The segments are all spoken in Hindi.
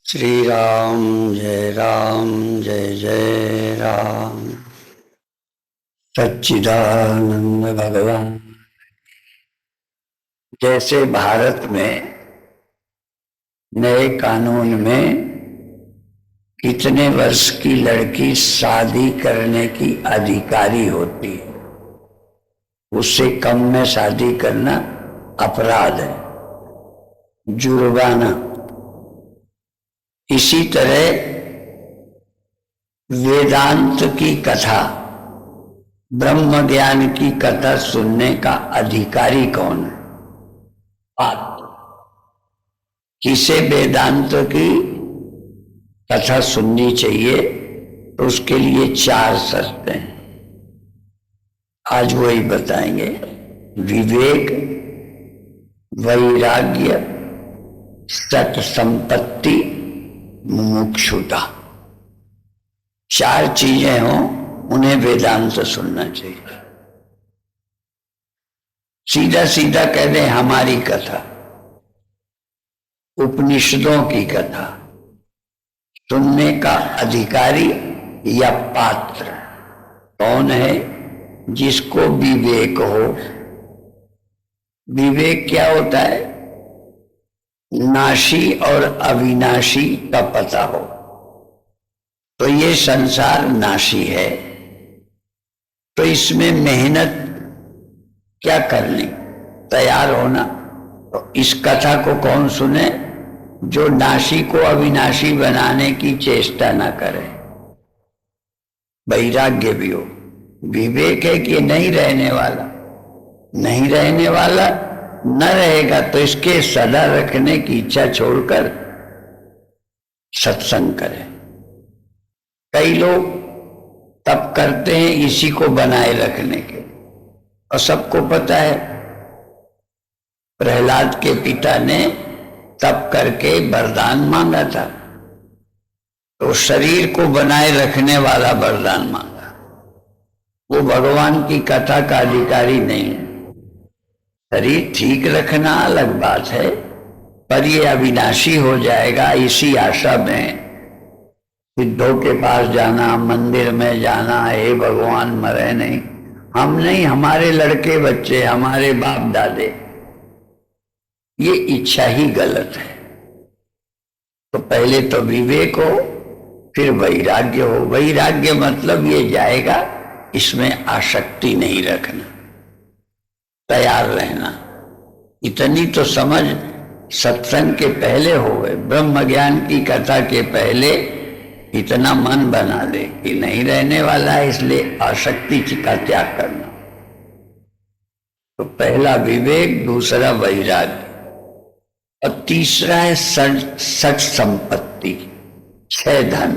श्री राम जय जय राम। सच्चिदानंद भगवान। जैसे भारत में नए कानून में कितने वर्ष की लड़की शादी करने की अधिकारी होती है, उससे कम में शादी करना अपराध है, जुर्माना। इसी तरह वेदांत की कथा, ब्रह्म ज्ञान की कथा सुनने का अधिकारी कौन है? पात्र। किसे वेदांत की कथा सुननी चाहिए? तो उसके लिए 4 शर्तें हैं, आज वही बताएंगे। विवेक, वैराग्य, सत संपत्ति, मुमुक्षुता। 4 चीजें हों, उन्हें वेदांत सुनना चाहिए। सीधा सीधा कह दें हमारी कथा, उपनिषदों की कथा सुनने का अधिकारी या पात्र कौन है? जिसको विवेक हो। विवेक क्या होता है? नाशी और अविनाशी का पता हो। तो ये संसार नाशी है, तो इसमें मेहनत क्या करनी? तैयार होना। तो इस कथा को कौन सुने? जो नाशी को अविनाशी बनाने की चेष्टा ना करे। वैराग्य भी हो। विवेक है कि नहीं रहने वाला, नहीं रहने वाला न रहेगा तो इसके सदा रखने की इच्छा छोड़कर सत्संग करें। कई लोग तप करते हैं इसी को बनाए रखने के, और सबको पता है प्रहलाद के पिता ने तप करके वरदान मांगा था, तो शरीर को बनाए रखने वाला वरदान मांगा। वो भगवान की कथा का अधिकारी नहीं है। शरीर ठीक रखना अलग बात है, पर ये अविनाशी हो जाएगा इसी आशा में सिद्धों के पास जाना, मंदिर में जाना, हे भगवान मरे नहीं, हम नहीं, हमारे लड़के बच्चे, हमारे बाप दादे। ये इच्छा ही गलत है। तो पहले तो विवेक हो, फिर वैराग्य हो। वैराग्य मतलब ये जाएगा, इसमें आसक्ति नहीं रखना, तैयार रहना। इतनी तो समझ सत्संग के पहले हो गए, ब्रह्म ज्ञान की कथा के पहले इतना मन बना दे कि नहीं रहने वाला है, इसलिए आसक्ति का त्याग करना। तो पहला विवेक, दूसरा वैराग्य, और तीसरा है सच संपत्ति। 6 धन।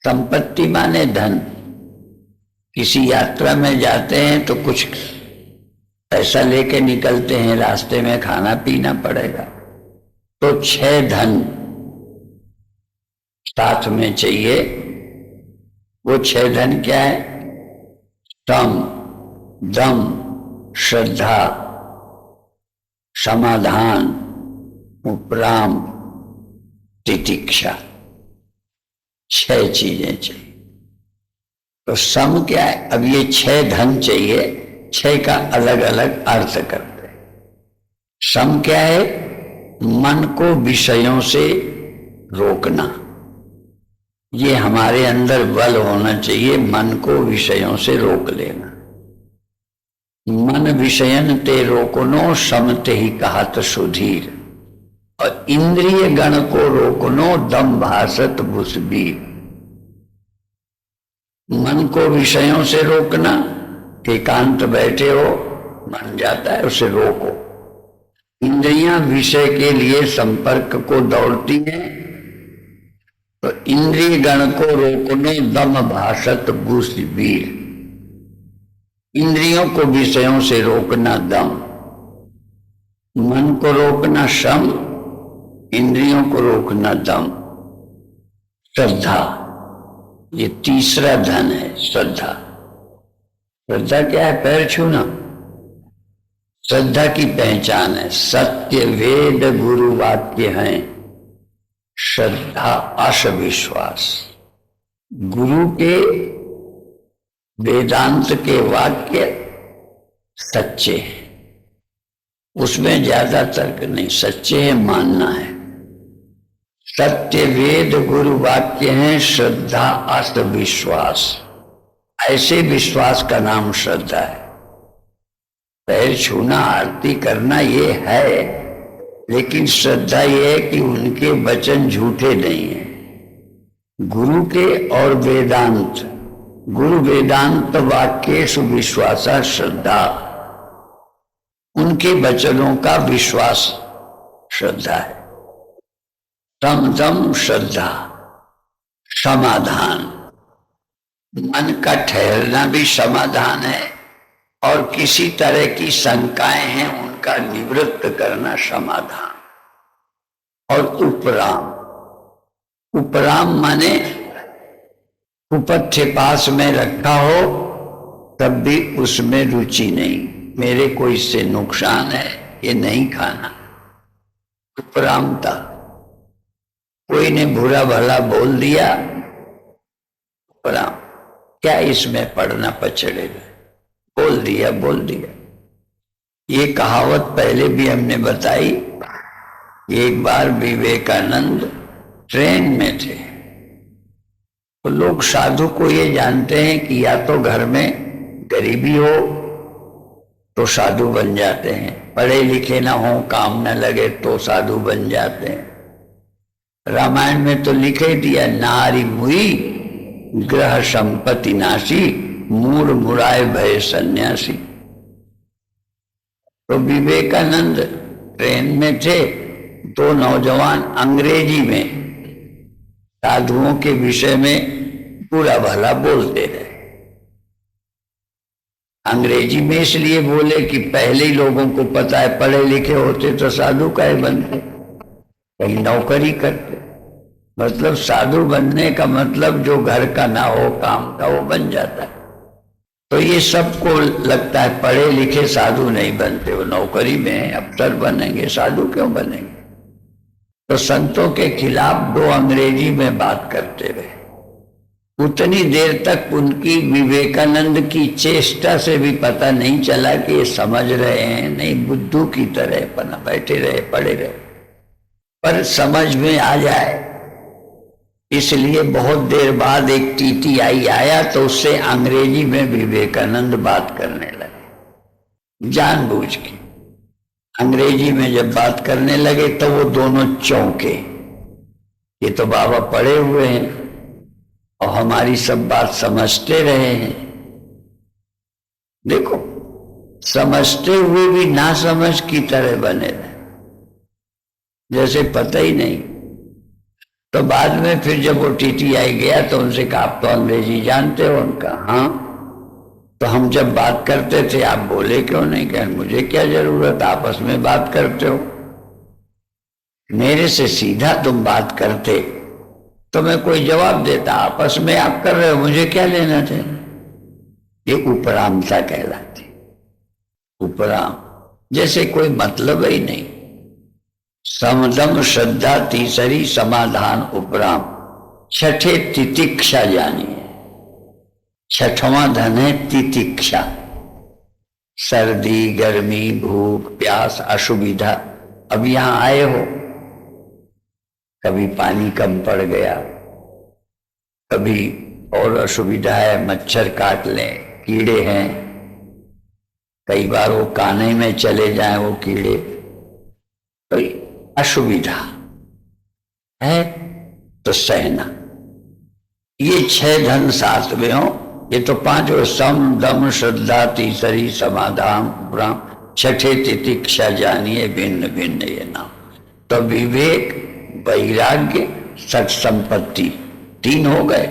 संपत्ति माने धन। किसी यात्रा में जाते हैं तो कुछ पैसा लेके निकलते हैं, रास्ते में खाना पीना पड़ेगा, तो 6 धन साथ में चाहिए। वो 6 धन क्या है? सम, दम, श्रद्धा, समाधान, उपराम, तितिक्षा। 6 चीजें चाहिए। तो सम क्या है? अब ये 6 धन चाहिए, 6 का अलग अलग अर्थ करते हैं। सम क्या है? मन को विषयों से रोकना। ये हमारे अंदर बल होना चाहिए, मन को विषयों से रोक लेना। मन विषयन ते रोकनो, समते ही कहत सुधीर। और इंद्रिय गण को रोकनो, दम भासत भुसबीर। मन को विषयों से रोकना, एकांत बैठे हो, मन जाता है, उसे रोको। इंद्रियां विषय के लिए संपर्क को दौड़ती हैं, तो इंद्रिय गण को रोकनो, दम भासत भुसबीर। इंद्रियों को विषयों से रोकना दम, मन को रोकना शम, इंद्रियों को रोकना दम। श्रद्धा, ये तीसरा धन है, श्रद्धा। श्रद्धा क्या है? पैर छूना। श्रद्धा की पहचान है सत्य, वेद, गुरु वाक्य हैं, श्रद्धा आश विश्वास। गुरु के वेदांत के वाक्य सच्चे हैं, उसमें ज्यादा तर्क नहीं, सच्चे हैं, मानना है। सत्य वेद गुरु वाक्य हैं, श्रद्धा आस्थ विश्वास। ऐसे विश्वास का नाम श्रद्धा है। पैर छूना आरती करना ये है, लेकिन श्रद्धा ये है कि उनके वचन झूठे नहीं हैं। गुरु के और वेदांत, गुरु वेदांत वाक्येषु विश्वासा श्रद्धा, उनके वचनों का विश्वास श्रद्धा है। समदम श्रद्धा, समाधान, मन का ठहरना भी समाधान है, और किसी तरह की शंकाएं हैं उनका निवृत्त करना समाधान। और उपराम, उपराम माने उपथ्य पास में रखा हो तब भी उसमें रुचि नहीं, मेरे को इससे नुकसान है, ये नहीं खाना। उपरामता, कोई ने बुरा भला बोल दिया, उपराम, क्या इसमें पढ़ना पछड़ेगा, बोल दिया बोल दिया। ये कहावत पहले भी हमने बताई। एक बार विवेकानंद ट्रेन में थे, तो लोग साधु को ये जानते हैं कि या तो घर में गरीबी हो तो साधु बन जाते हैं, पढ़े लिखे ना हो, काम न लगे तो साधु बन जाते हैं। रामायण में तो लिखे दिया, नारी मुई ग्रह संपत्ति नाशी, मूढ़ मुराय भय सन्यासी। तो विवेकानंद ट्रेन में थे, दो नौजवान अंग्रेजी में साधुओं के विषय में बुरा भला बोलते रहे। अंग्रेजी में इसलिए बोले कि पहले ही लोगों को पता है, पढ़े लिखे होते तो साधु काहे बनते, कहीं नौकरी करते। मतलब साधु बनने का मतलब जो घर का ना हो, काम का, वो बन जाता है। तो ये सबको लगता है पढ़े लिखे साधु नहीं बनते, वो नौकरी में अफसर बनेंगे, साधु क्यों बनेंगे। तो संतों के खिलाफ दो अंग्रेजी में बात करते रहे। उतनी देर तक उनकी विवेकानंद की चेष्टा से भी पता नहीं चला कि ये समझ रहे हैं, नहीं बुद्धू की तरह पना बैठे रहे, पड़े रहे। पर समझ में आ जाए, इसलिए बहुत देर बाद एक टीटीआई आया, तो उससे अंग्रेजी में विवेकानंद बात करने लगे, जानबूझ के अंग्रेजी में जब बात करने लगे तो वो दोनों चौंके, ये तो बाबा पढ़े हुए हैं और हमारी सब बात समझते रहे हैं। देखो, समझते हुए भी ना समझ की तरह बने रहे, जैसे पता ही नहीं। तो बाद में फिर जब वो टीटीआई गया तो उनसे कहा, आप तो अंग्रेजी जानते हो? उनका हाँ। तो हम जब बात करते थे आप बोले क्यों नहीं? कहे मुझे क्या जरूरत, आपस में बात करते हो, मेरे से सीधा तुम बात करते तो मैं कोई जवाब देता, आपस में आप कर रहे हो, मुझे क्या लेना थे। ये उपरामता कहलाती। उपराम जैसे कोई मतलब ही नहीं। समदम श्रद्धा तीसरी, समाधान उपराम, छठे तितिक्षा जानिए। छठवां धन है तितिक्षा। सर्दी, गर्मी, भूख, प्यास, असुविधा। अब यहां आए हो, कभी पानी कम पड़ गया, कभी और असुविधा है, मच्छर काट लें, कीड़े हैं, कई बार वो काने में चले जाएं वो कीड़े, तो असुविधा है तो सहना। ये छह धन सातवें हो, ये तो पांचों, सम दम श्रद्धा तीसरी, समाधान उपराम, छठे तितिक्षा जानिए भिन्न भिन्न ये नाम। तो विवेक, वैराग्य, सत संपत्ति, तीन हो गए।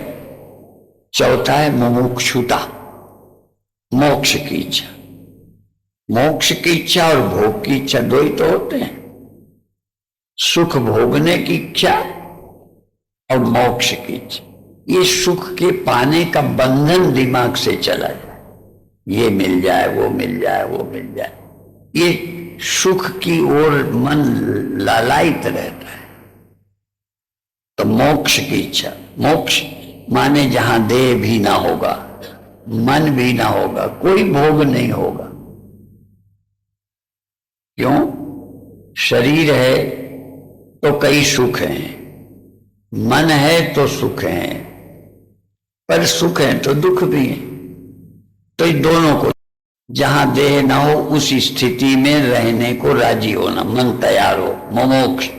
चौथा है मुमुक्षुता, मोक्ष की इच्छा। मोक्ष की इच्छा और भोग की इच्छा दो ही तो होते हैं, सुख भोगने की इच्छा और मोक्ष की इच्छा। ये सुख के पाने का बंधन दिमाग से चला जाए, ये मिल जाए, वो मिल जाए, वो मिल जाए, ये सुख की ओर मन लालायित रहता है। मोक्ष की इच्छा। मोक्ष माने जहां देह भी ना होगा, मन भी ना होगा, कोई भोग नहीं होगा। क्यों? शरीर है तो कई सुख हैं, मन है तो सुख है, पर सुख है तो दुख भी है। तो इन दोनों को, जहां देह ना हो उस स्थिति में रहने को राजी होना, मन तैयार हो। मोक्ष।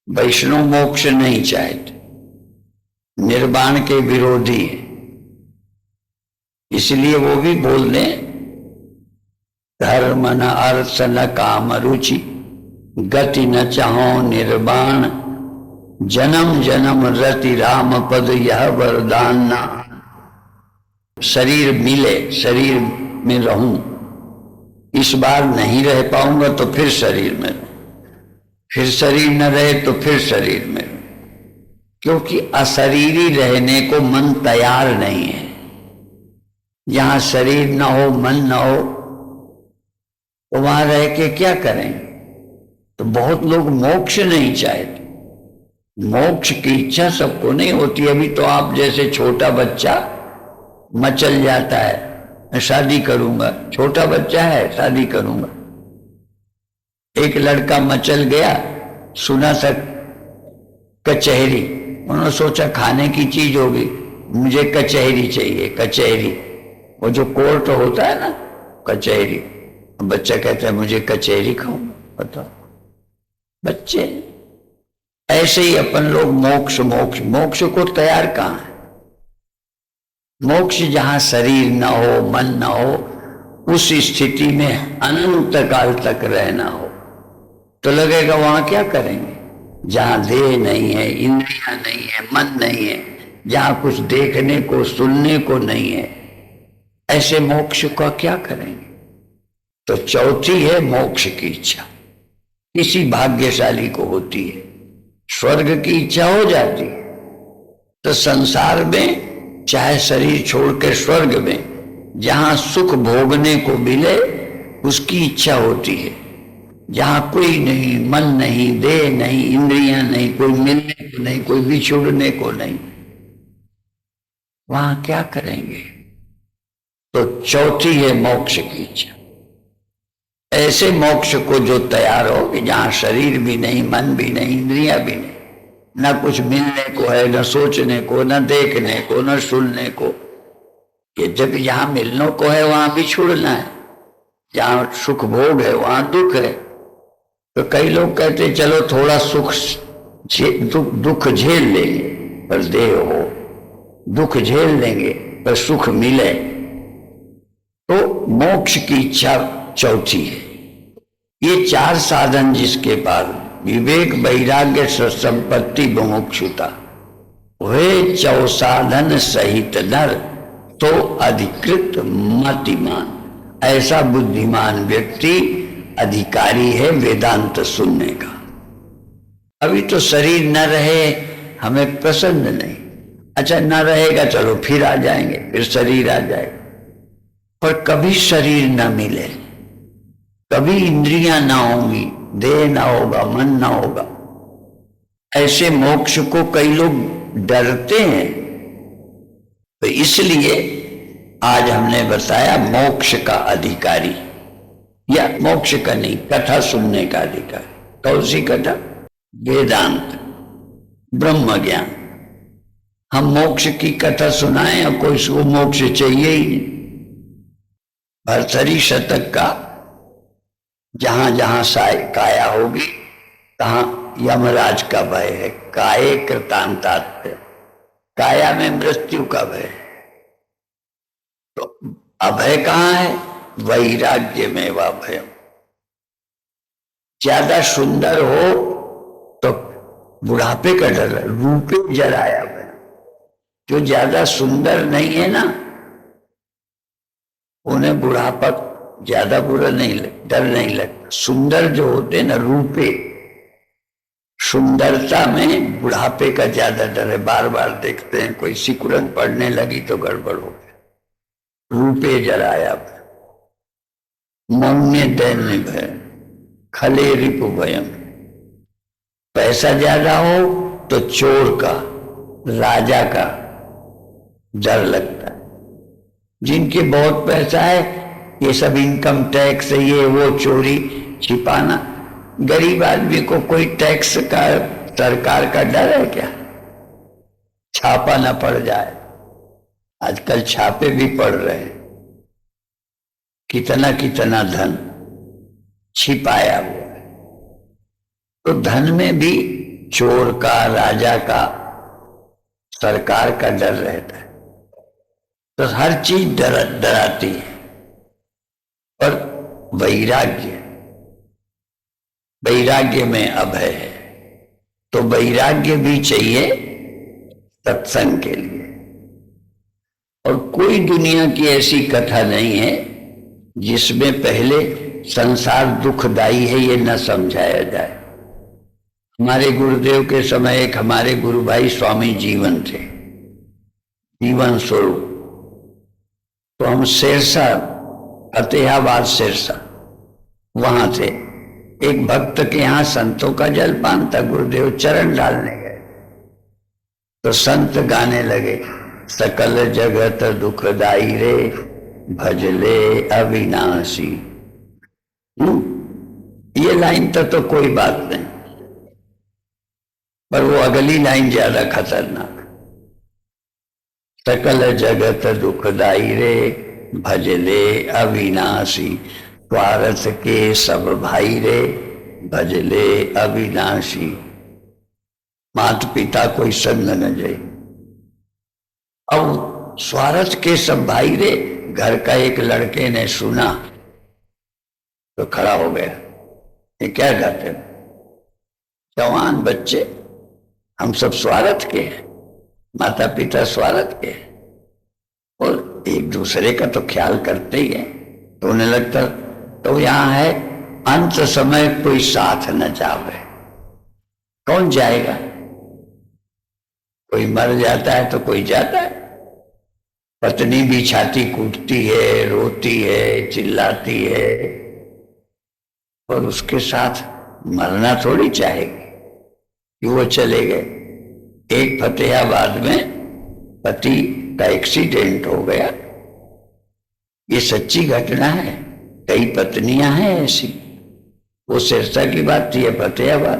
वैष्णव मोक्ष नहीं चाहते, निर्वाण के विरोधी है। इसलिए वो भी बोल दें, धर्म न अर्थ न काम रुचि, गति न चाहो निर्वाण, जन्म जन्म रति राम पद यह वरदान ना। शरीर मिले, शरीर में रहूं, इस बार नहीं रह पाऊंगा तो फिर शरीर में रहूं, फिर शरीर न रहे तो फिर शरीर में रहूं, क्योंकि अशरीरी रहने को मन तैयार नहीं है। जहां शरीर न हो, मन न हो, तो वहां रह के क्या करेंगे? तो बहुत लोग मोक्ष नहीं चाहते। मोक्ष की इच्छा सबको नहीं होती। अभी तो आप जैसे छोटा बच्चा मचल जाता है, मैं शादी करूंगा, छोटा बच्चा है, शादी करूंगा। एक लड़का मचल गया, सुना था कचहरी, उन्होंने सोचा खाने की चीज होगी, मुझे कचहरी चाहिए, कचहरी, वो जो कोर्ट होता है ना, कचहरी। बच्चा कहता है मुझे कचहरी खाऊंगा। बताओ, बच्चे ऐसे ही अपन लोग मोक्ष मोक्ष मोक्ष को तैयार कहां है? मोक्ष जहां शरीर न हो, मन न हो, उस स्थिति में अनंत काल तक रहना हो, तो लगेगा वहां क्या करेंगे? जहां देह नहीं है, इंद्रियां नहीं है, मन नहीं है, जहां कुछ देखने को सुनने को नहीं है, ऐसे मोक्ष का क्या करेंगे? तो चौथी है मोक्ष की इच्छा। किसी भाग्यशाली को होती है। स्वर्ग की इच्छा हो जाती है तो संसार में, चाहे शरीर छोड़ के स्वर्ग में, जहां सुख भोगने को मिले उसकी इच्छा होती है। जहां कोई नहीं, मन नहीं, देह नहीं, इंद्रियां नहीं, कोई मिलने को नहीं, कोई बिछुड़ने को नहीं, वहां क्या करेंगे? तो चौथी है मोक्ष की इच्छा। ऐसे मोक्ष को जो तैयार हो कि जहां शरीर भी नहीं, मन भी नहीं, इंद्रियां भी नहीं, न कुछ मिलने को है, न सोचने को, न देखने को, न सुनने को। ये जब जहां मिलने को है वहां भी छुड़ना है, जहां सुख भोग है वहां दुख है। तो कई लोग कहते चलो थोड़ा सुख दुख झेल लेंगे पर देह हो, दुख झेल लेंगे पर सुख मिले। तो मोक्ष की इच्छा चौथी है। ये चार साधन जिसके पास, विवेक, वैराग्य, संपत्ति, मुमुक्षुता, वे चौसाधन सहित नर तो अधिकृत मतिमान। ऐसा बुद्धिमान व्यक्ति अधिकारी है वेदांत सुनने का। अभी तो शरीर न रहे हमें पसंद नहीं, अच्छा न रहेगा चलो फिर आ जाएंगे, फिर शरीर आ जाएगा, पर कभी शरीर न मिले, कभी इंद्रियां ना होंगी, देह ना होगा, मन ना होगा, ऐसे मोक्ष को कई लोग डरते हैं। तो इसलिए आज हमने बताया मोक्ष का अधिकारी, या मोक्ष का नहीं, कथा सुनने का अधिकारी। कौन सी कथा? वेदांत, ब्रह्म ज्ञान। हम मोक्ष की कथा सुनाएं और कोई को मोक्ष चाहिए ही नहीं। भर्तरी शतक का जहां जहां काया होगी तहां यमराज का भय है। काये कृतांतात्, काया में मृत्यु का भय। तो अभय कहां है? वैराग्य में व भयम। ज्यादा सुंदर हो तो बुढ़ापे का डर है, रूपे जराया भय। जो ज्यादा सुंदर नहीं है ना, उन्हें बुढ़ापा ज्यादा बुरा नहीं लगता, डर नहीं लगता। सुंदर जो होते ना, रूपे, सुंदरता में बुढ़ापे का ज्यादा डर है। बार बार देखते हैं कोई सिकुड़न पड़ने लगी तो गड़बड़ हो गया। रूपे जराया मौन्य दैन्य भय, खले रिपु भयम। पैसा ज्यादा हो तो चोर का, राजा का डर लगता है। जिनके बहुत पैसा है, ये सब इनकम टैक्स, ये वो चोरी छिपाना। गरीब आदमी को कोई टैक्स का, सरकार का डर है क्या? छापा ना पड़ जाए। आजकल छापे भी पड़ रहे हैं। कितना कितना धन छिपाया हुआ है। तो धन में भी चोर का, राजा का, सरकार का डर रहता है। तो हर चीज डराती है। और वैराग्य, वैराग्य में अभय है। तो वैराग्य भी चाहिए सत्संग के लिए। और कोई दुनिया की ऐसी कथा नहीं है जिसमें पहले संसार दुखदाई है ये न समझाया जाए। हमारे गुरुदेव के समय एक हमारे गुरु भाई स्वामी जीवन थे, जीवन स्वरूप। तो हम सिरसा, फतेहाबाद सिरसा, वहां थे। एक भक्त के यहाँ संतों का जलपान था, गुरुदेव चरण डालने गए तो संत गाने लगे, सकल जगत दुखदाई रे भजले अविनाशी। ये लाइन तो कोई बात नहीं, पर वो अगली लाइन ज्यादा खतरनाक। सकल जगत दुखदाई रे भजले अविनाशी, स्वार्थ के सब भाई रे भजले अविनाशी। माता पिता कोई संग न जाए। अब स्वार्थ के सब भाई रे, घर का एक लड़के ने सुना तो खड़ा हो गया, ये क्या गाते हैं? जवान बच्चे, हम सब स्वार्थ के हैं, माता पिता स्वार्थ के हैं, और एक दूसरे का तो ख्याल करते ही है। तो उन्हें लगता तो यहां है अंत समय कोई साथ न जावे। कौन जाएगा? कोई मर जाता है तो कोई जाता है। पत्नी भी छाती कूटती है, रोती है, चिल्लाती है, और उसके साथ मरना थोड़ी चाहेगी कि वो चले गए। एक फतेहाबाद में पति का एक्सीडेंट हो गया, ये सच्ची घटना है। कई पत्नियां हैं ऐसी। वो सिरसा की बात थी, फतेहाबाद।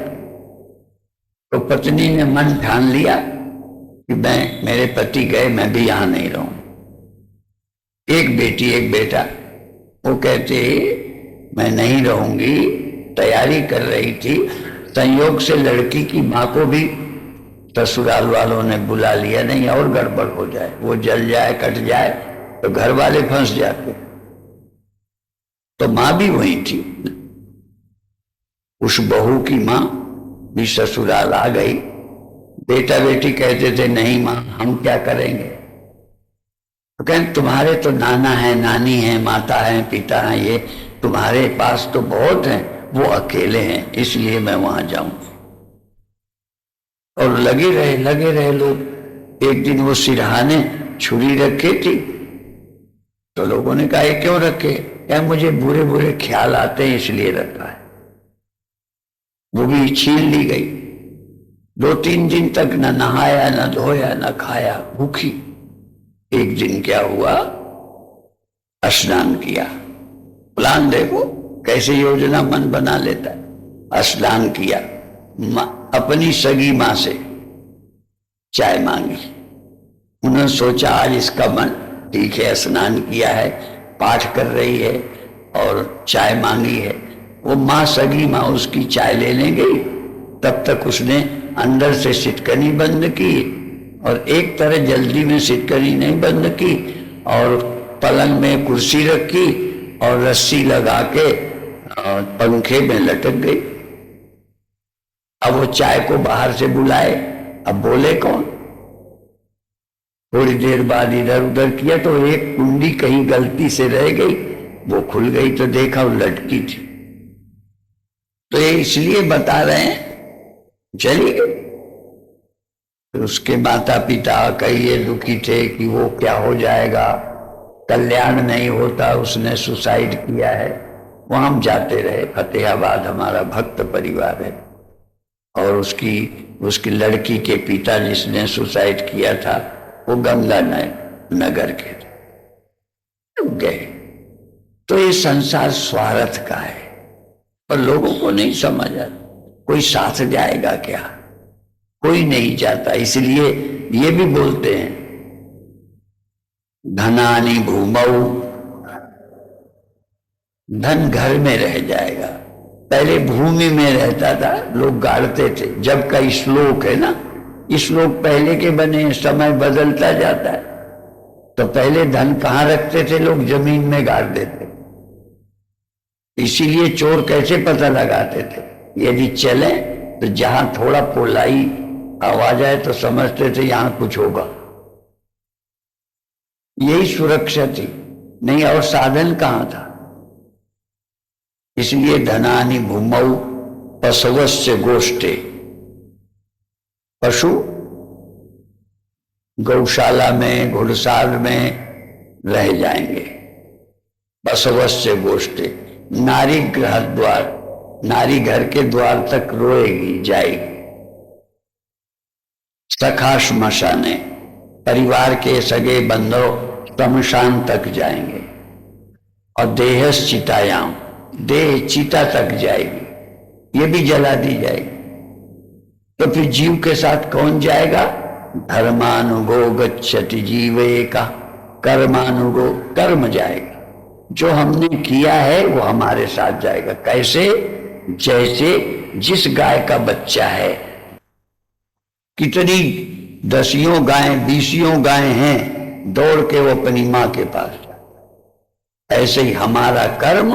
तो पत्नी ने मन ठान लिया कि मैं, मेरे पति गए, मैं भी यहां नहीं रहूं। एक बेटी एक बेटा, वो कहते मैं नहीं रहूंगी, तैयारी कर रही थी। संयोग से लड़की की माँ को भी ससुराल वालों ने बुला लिया, नहीं और गड़बड़ हो जाए, वो जल जाए, कट जाए तो घर वाले फंस जाते। तो माँ भी वही थी। उस बहू की माँ भी ससुराल आ गई। बेटा बेटी कहते थे नहीं माँ, हम क्या करेंगे? तो कहें तुम्हारे तो नाना है, नानी है, माता है, पिता है, ये तुम्हारे पास तो बहुत हैं, वो अकेले हैं, इसलिए मैं वहां जाऊं। और लगे रहे लोग। एक दिन वो सिरहाने छुरी रखे थी, तो लोगों ने कहा ये क्यों रखे? क्या मुझे बुरे बुरे ख्याल आते हैं इसलिए रखा है। वो भी छीन ली गई। 2-3 दिन तक न नहाया, न धोया, न खाया, भूखी। एक दिन क्या हुआ, स्नान किया। प्लान देखो कैसे योजना मन बना लेता है। स्नान किया, अपनी सगी मां से चाय मांगी। उन्होंने सोचा आज इसका मन ठीक है, स्नान किया है, पाठ कर रही है और चाय मांगी है। वो माँ, सगी माँ उसकी चाय लेने गई, तब तक उसने अंदर से सिटकनी बंद की, और एक तरह जल्दी में सिटकनी नहीं बंद की, और पलंग में कुर्सी रखी और रस्सी लगा के पंखे में लटक गई। अब वो चाय को बाहर से बुलाए, अब बोले कौन? थोड़ी देर बाद इधर उधर किया तो एक कुंडी कहीं गलती से रह गई, वो खुल गई तो देखा वो लटकी थी। तो ये इसलिए बता रहे हैं, चली गई। तो उसके माता पिता कई दुखी थे कि वो क्या हो जाएगा, कल्याण नहीं होता, उसने सुसाइड किया है। वहां हम जाते रहे। फतेहाबाद हमारा भक्त परिवार है, और उसकी उसकी लड़की के पिता जिसने सुसाइड किया था वो गंगा नगर के गए। तो ये संसार स्वार्थ का है, पर लोगों को नहीं समझ आता। कोई साथ जाएगा क्या? कोई नहीं जाता। इसलिए ये भी बोलते हैं धनानि भूमौ, धन घर में रह जाएगा। पहले भूमि में रहता था, लोग गाड़ते थे। जब का श्लोक है ना, श्लोक पहले के बने, समय बदलता जाता है। तो पहले धन कहाँ रखते थे लोग? जमीन में गाड़ देते। इसीलिए चोर कैसे पता लगाते थे? यदि चले तो जहां थोड़ा पोलाई आवाज आए तो समझते थे यहां कुछ होगा। यही सुरक्षा थी, नहीं और साधन कहां था। इसलिए धनानि भूमौ पशवस्य गोष्ठे, पशु गौशाला में घुड़साल में रह जाएंगे। पशवस्य गोष्ठे, नारी गृह द्वार, नारी घर के द्वार तक रोएगी जाएगी। सखा श्मशाने, परिवार के सगे बंधु शमशान तक जाएंगे। और देहस चितायाम, देह चिता तक जाएगी, ये भी जला दी जाएगी। तो फिर जीव के साथ कौन जाएगा? धर्मानुगो गच्छति जीवे का, कर्मानुगो, कर्म जाएगा। जो हमने किया है वो हमारे साथ जाएगा। कैसे? जैसे जिस गाय का बच्चा है, कितनी दसियों गायें बीसियों गायें हैं, दौड़ के वो अपनी मां के पास जाए। ऐसे ही हमारा कर्म,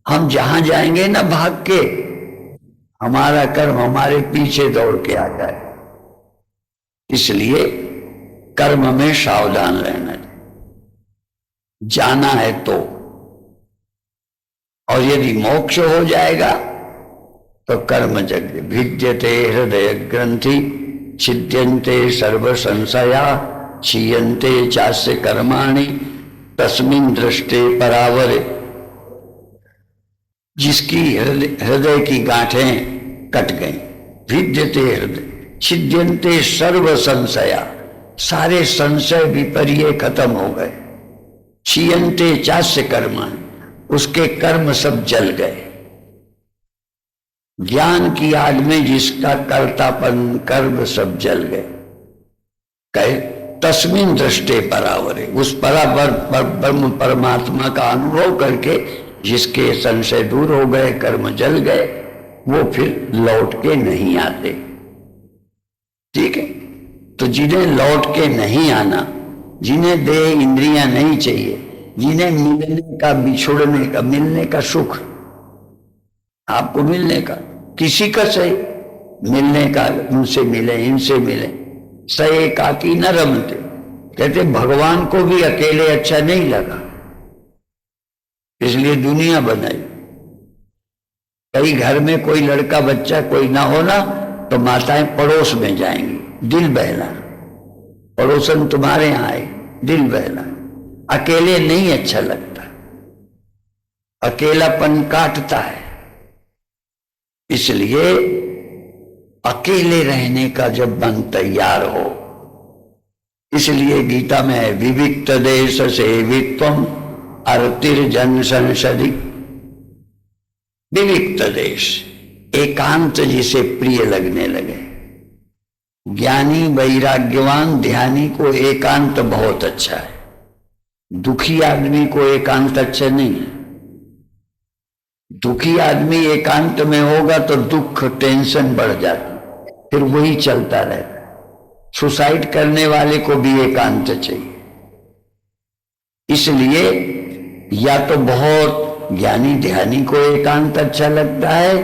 हम जहां जाएंगे ना भाग के, हमारा कर्म हमारे पीछे दौड़ के आ जाए। इसलिए कर्म में सावधान रहना चाहिए। जाना है तो, और यदि मोक्ष हो जाएगा तो कर्म जग भिद्यते हृदय ग्रंथि, छिद्यन्ते सर्व संशया, क्षीयन्ते चास्य कर्माणि, तस्मिन् दृष्टे परावरे। जिसकी हृदय की गांठें कट गई, भिद्यते हृदय, छिद्यन्ते सर्व संशया, सारे संशय विपर्य खत्म हो गए। क्षीयन्ते चास्य कर्माणि, उसके कर्म सब जल गए। ज्ञान की आग में जिसका कर्तापन कर्म सब जल गए। कहे तस्मिन् दृष्टे परावरे, उस ब्रह्म परमात्मा का अनुभव करके जिसके संशय दूर हो गए, कर्म जल गए, वो फिर लौट के नहीं आते। ठीक है? तो जिन्हें लौट के नहीं आना, जिन्हें देह इंद्रियां नहीं चाहिए, जिन्हें मिलने का, बिछुड़ने का, मिलने का सुख, आपको मिलने का, किसी का सही मिलने का, उनसे मिले इनसे मिले, सही एकाकी न रमते। कहते भगवान को भी अकेले अच्छा नहीं लगा, इसलिए दुनिया बनाई। कई घर में कोई लड़का बच्चा कोई ना होना तो माताएं पड़ोस में जाएंगी दिल बहला, पड़ोसन तुम्हारे यहां आए दिल बहला। अकेले नहीं अच्छा लगता, अकेलापन काटता है। इसलिए अकेले रहने का जब मन तैयार हो, इसलिए गीता में है विविक्त देश सेवित्वम अर्तिर्जन संसदि। विविक्त देश, एकांत जिसे प्रिय लगने लगे। ज्ञानी वैराग्यवान ध्यानी को एकांत बहुत अच्छा है, दुखी आदमी को एकांत अच्छा नहीं है। दुखी आदमी एकांत में होगा तो दुख टेंशन बढ़ जाता, फिर वही चलता रहता। सुसाइड करने वाले को भी एकांत चाहिए। इसलिए या तो बहुत ज्ञानी ध्यानी को एकांत अच्छा लगता है,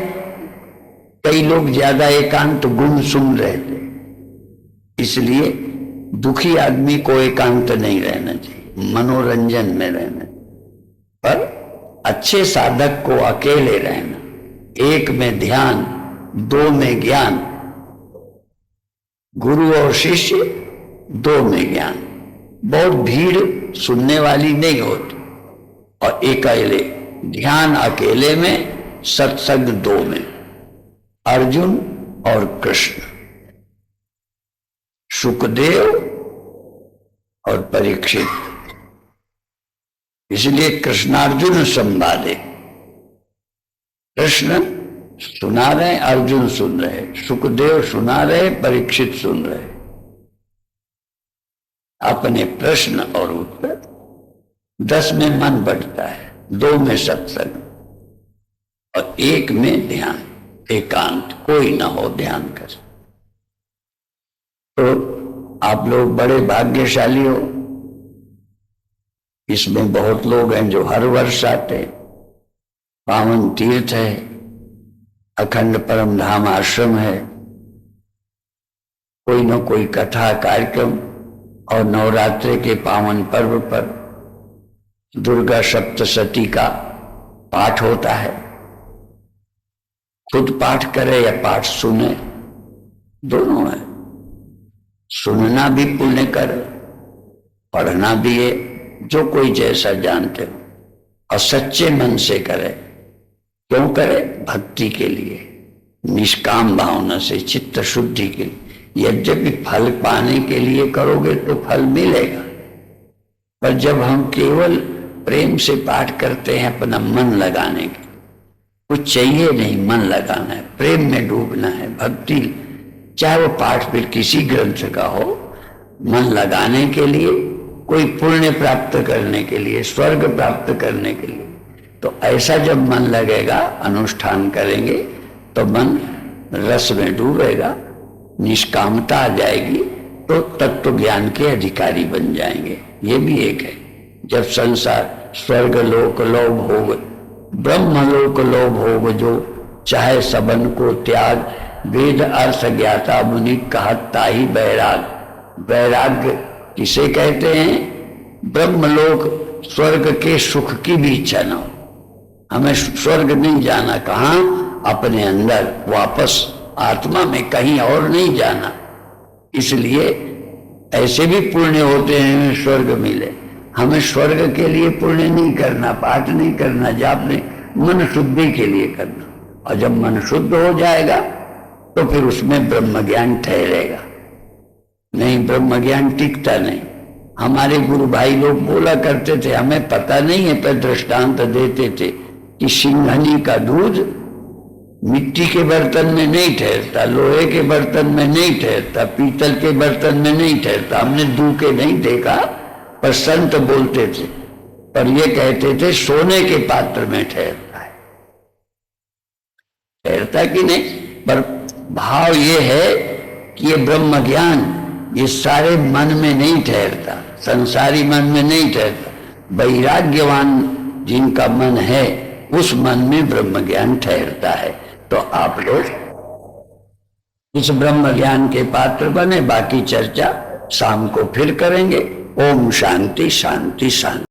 कई लोग ज्यादा एकांत गुमसुम रहते, इसलिए दुखी आदमी को एकांत नहीं रहना चाहिए, मनोरंजन में रहना चाहिए। पर अच्छे साधक को अकेले रहना, एक में ध्यान, दो में ज्ञान, गुरु और शिष्य, दो में ज्ञान। बहुत भीड़ सुनने वाली नहीं होती, और अकेले ध्यान, अकेले में सत्संग, दो में। अर्जुन और कृष्ण, सुखदेव और परीक्षित। इसलिए कृष्णार्जुन संवादे, कृष्ण सुना रहे, अर्जुन सुन रहे, सुखदेव सुना रहे, परीक्षित सुन रहे। अपने प्रश्न और उत्तर। 10 में मन बढ़ता है, 2 में सत्संग और 1 में ध्यान, एकांत, कोई ना हो ध्यान कर। तो आप लोग बड़े भाग्यशाली हो। इसमें बहुत लोग हैं जो हर वर्ष आते। पावन तीर्थ है, अखंड परम धाम आश्रम है, कोई न कोई कथा कार्यक्रम और नवरात्रि के पावन पर्व पर दुर्गा सप्तशती का पाठ होता है। खुद पाठ करे या पाठ सुने, दोनों है। सुनना भी पुण्य कर, पढ़ना भी है, जो कोई जैसा जानते हो, और सच्चे मन से करे। क्यों करे? भक्ति के लिए, निष्काम भावना से, चित्त शुद्धि के लिए। यद्यपि फल पाने के लिए करोगे तो फल मिलेगा, पर जब हम केवल प्रेम से पाठ करते हैं अपना मन लगाने के, कुछ चाहिए नहीं, मन लगाना है, प्रेम में डूबना है, भक्ति, चाहे वो पाठ फिर किसी ग्रंथ का हो, मन लगाने के लिए, कोई पुण्य प्राप्त करने के लिए, स्वर्ग प्राप्त करने के लिए। तो ऐसा जब मन लगेगा, अनुष्ठान करेंगे तो मन रस में डूबेगा, निष्कामता आ जाएगी, तो तत्व ज्ञान के अधिकारी बन जाएंगे। ये भी एक है। जब संसार स्वर्ग लोक लोभ होग, ब्रह्म लोक लोभ होग, जो चाहे सबन को त्याग, वेद अर्थ ज्ञाता मुनि कहत ताहि बैराग। वैराग्य किसे कहते हैं? ब्रह्मलोक स्वर्ग के सुख की भी इच्छा न हो। हमें स्वर्ग नहीं जाना, कहाँ? अपने अंदर वापस आत्मा में, कहीं और नहीं जाना। इसलिए ऐसे भी पुण्य होते हैं स्वर्ग मिले। हमें स्वर्ग के लिए पुण्य नहीं करना, पाठ नहीं करना, जाप नहीं, मन शुद्धि के लिए करना। और जब मन शुद्ध हो जाएगा तो फिर उसमें ब्रह्म ज्ञान ठहरेगा। नहीं, ब्रह्म ज्ञान टिकता नहीं। हमारे गुरु भाई लोग बोला करते थे, हमें पता नहीं है, पर दृष्टांत देते थे कि सिंघनी का दूध मिट्टी के बर्तन में नहीं ठहरता, लोहे के बर्तन में नहीं ठहरता, पीतल के बर्तन में नहीं ठहरता। हमने दूके नहीं देखा, पर संत बोलते थे, पर ये कहते थे सोने के पात्र में ठहरता है। ठहरता कि नहीं? पर भाव ये है कि ये ब्रह्म ज्ञान ये सारे मन में नहीं ठहरता, संसारी मन में नहीं ठहरता। वैराग्यवान जिनका मन है, उस मन में ब्रह्म ज्ञान ठहरता है। तो आप लोग इस ब्रह्म ज्ञान के पात्र बने। बाकी चर्चा शाम को फिर करेंगे। ओम शांति शांति शांति।